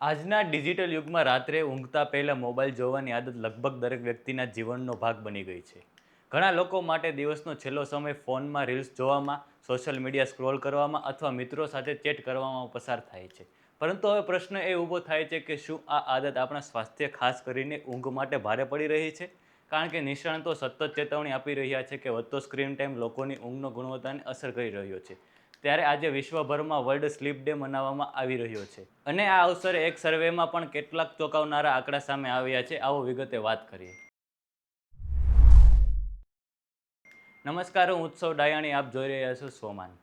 આજના ડિજિટલ યુગમાં રાત્રે ઊંઘતા પહેલાં મોબાઈલ જોવાની આદત લગભગ દરેક વ્યક્તિના જીવનનો ભાગ બની ગઈ છે. ઘણા લોકો માટે દિવસનો છેલ્લો સમય ફોનમાં રીલ્સ જોવામાં, સોશિયલ મીડિયા સ્ક્રોલ કરવામાં અથવા મિત્રો સાથે ચેટ કરવામાં પસાર થાય છે. પરંતુ હવે પ્રશ્ન એ ઊભો થાય છે કે શું આ આદત આપણા સ્વાસ્થ્ય, ખાસ કરીને ઊંઘ માટે ભારે પડી રહી છે? કારણ કે નિષ્ણાતો સતત ચેતવણી આપી રહ્યા છે કે વધતો સ્ક્રીન ટાઈમ લોકોની ઊંઘનો ગુણવત્તાને અસર કરી રહ્યો છે. ત્યારે આજે વિશ્વભરમાં વર્લ્ડ સ્લીપ ડે મનાવવામાં આવી રહ્યો છે અને આ અવસરે એક સર્વેમાં પણ કેટલાક ચોંકાવનારા આંકડા સામે આવ્યા છે. આવો વિગતે વાત કરીએ. નમસ્કાર, હું ઉત્સવ ડાયાણી, આપ જોઈ રહ્યા છો સોમાન.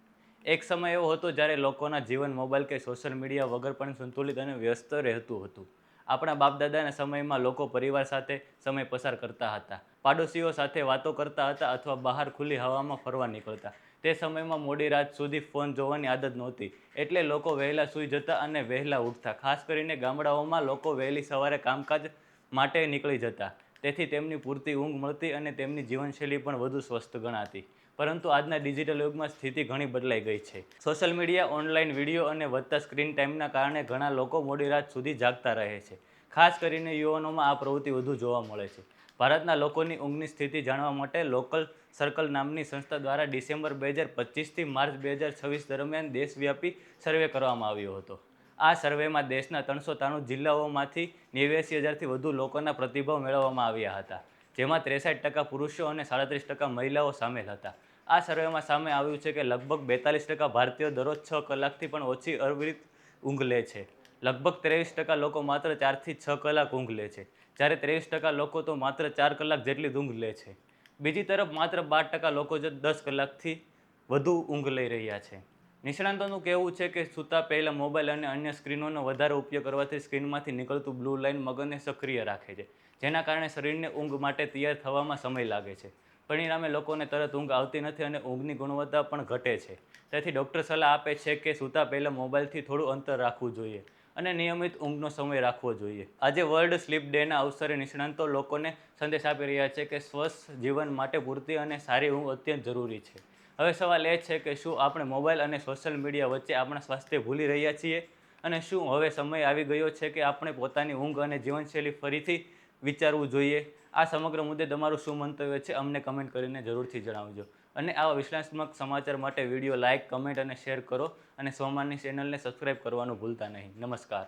એક સમય એવો હતો જ્યારે લોકોના જીવન મોબાઈલ કે સોશિયલ મીડિયા વગર પણ સંતુલિત અને વ્યસ્ત રહેતું હતું. આપણા બાપદાદાના સમયમાં લોકો પરિવાર સાથે સમય પસાર કરતા હતા, પાડોશીઓ સાથે વાતો કરતા હતા અથવા બહાર ખુલ્લી હવામાં ફરવા નીકળતા. તે સમયમાં મોડી રાત સુધી ફોન જોવાની આદત નહોતી, એટલે લોકો વહેલા સૂઈ જતા અને વહેલા ઉઠતા. ખાસ કરીને ગામડાઓમાં લોકો વહેલી સવારે કામકાજ માટે નીકળી જતા, તેથી તેમની પૂરતી ઊંઘ મળતી અને તેમની જીવનશૈલી પણ વધુ સ્વસ્થ ગણાતી. પરંતુ આજના ડિજિટલ યુગમાં સ્થિતિ ઘણી બદલાઈ ગઈ છે. સોશિયલ મીડિયા, ઓનલાઈન વિડીયો અને વધતા સ્ક્રીન ટાઈમના કારણે ઘણા લોકો મોડી રાત સુધી જાગતા રહે છે. ખાસ કરીને યુવાનોમાં આ પ્રવૃત્તિ વધુ જોવા મળે છે. ભારતના લોકોની ઊંઘની સ્થિતિ જાણવા માટે લોકલ સર્કલ નામની સંસ્થા દ્વારા ડિસેમ્બર 2025થી માર્ચ 2026 દરમિયાન દેશવ્યાપી સર્વે કરવામાં આવ્યો હતો. આ સર્વેમાં દેશના 393 જિલ્લાઓમાંથી 89,000થી વધુ લોકોના પ્રતિભાવ મેળવવામાં આવ્યા હતા, જેમાં 63% પુરુષો અને 37% મહિલાઓ સામેલ હતા. આ સર્વેમાં સામે આવ્યું છે કે લગભગ 42% ભારતીયો દરરોજ 6 કલાકથી પણ ઓછી અવિરત ઊંઘ લે છે. લગભગ 23% લોકો માત્ર 4થી 6 કલાક ઊંઘ લે છે, જ્યારે 23% લોકો તો માત્ર 4 કલાક જેટલી જ ઊંઘ લે છે. બીજી તરફ માત્ર 12% લોકો જ 10 કલાકથી વધુ ઊંઘ લઈ રહ્યા છે. નિષ્ણાતોનું કહેવું છે કે સૂતા પહેલાં મોબાઈલ અને અન્ય સ્ક્રીનોનો વધારે ઉપયોગ કરવાથી સ્ક્રીનમાંથી નીકળતું બ્લુ લાઇન મગજને સક્રિય રાખે છે, જેના કારણે શરીરને ઊંઘ માટે તૈયાર થવામાં સમય લાગે છે. પરિણામે લોકોને તરત ઊંઘ આવતી નથી અને ઊંઘની ગુણવત્તા પણ ઘટે છે. તેથી ડૉક્ટર સલાહ આપે છે કે સૂતા પહેલાં મોબાઈલથી થોડું અંતર રાખવું જોઈએ અને નિયમિત ઊંઘનો સમય રાખવો જોઈએ. આજે વર્લ્ડ સ્લીપ ડેના અવસરે નિષ્ણાતો લોકોને સંદેશ આપી રહ્યા છે કે સ્વસ્થ જીવન માટે પૂરતી અને સારી ઊંઘ અત્યંત જરૂરી છે. હવે સવાલ એ છે કે શું આપણે મોબાઈલ અને સોશિયલ મીડિયા વચ્ચે આપણા સ્વાસ્થ્ય ભૂલી રહ્યા છીએ? અને શું હવે સમય આવી ગયો છે કે આપણે પોતાની ઊંઘ અને જીવનશૈલી ફરીથી વિચારવું જોઈએ? આ સમગ્ર મુદ્દે તમારું શું મંતવ્ય છે, અમને કમેન્ટ કરીને જરૂરથી જણાવજો. અને આવા વિશ્લેષણાત્મક સમાચાર માટે વિડીયો લાઇક, કમેન્ટ અને શેર કરો અને સોમાનની ચેનલને સબસ્ક્રાઈબ કરવાનું ભૂલતા નહીં. નમસ્કાર.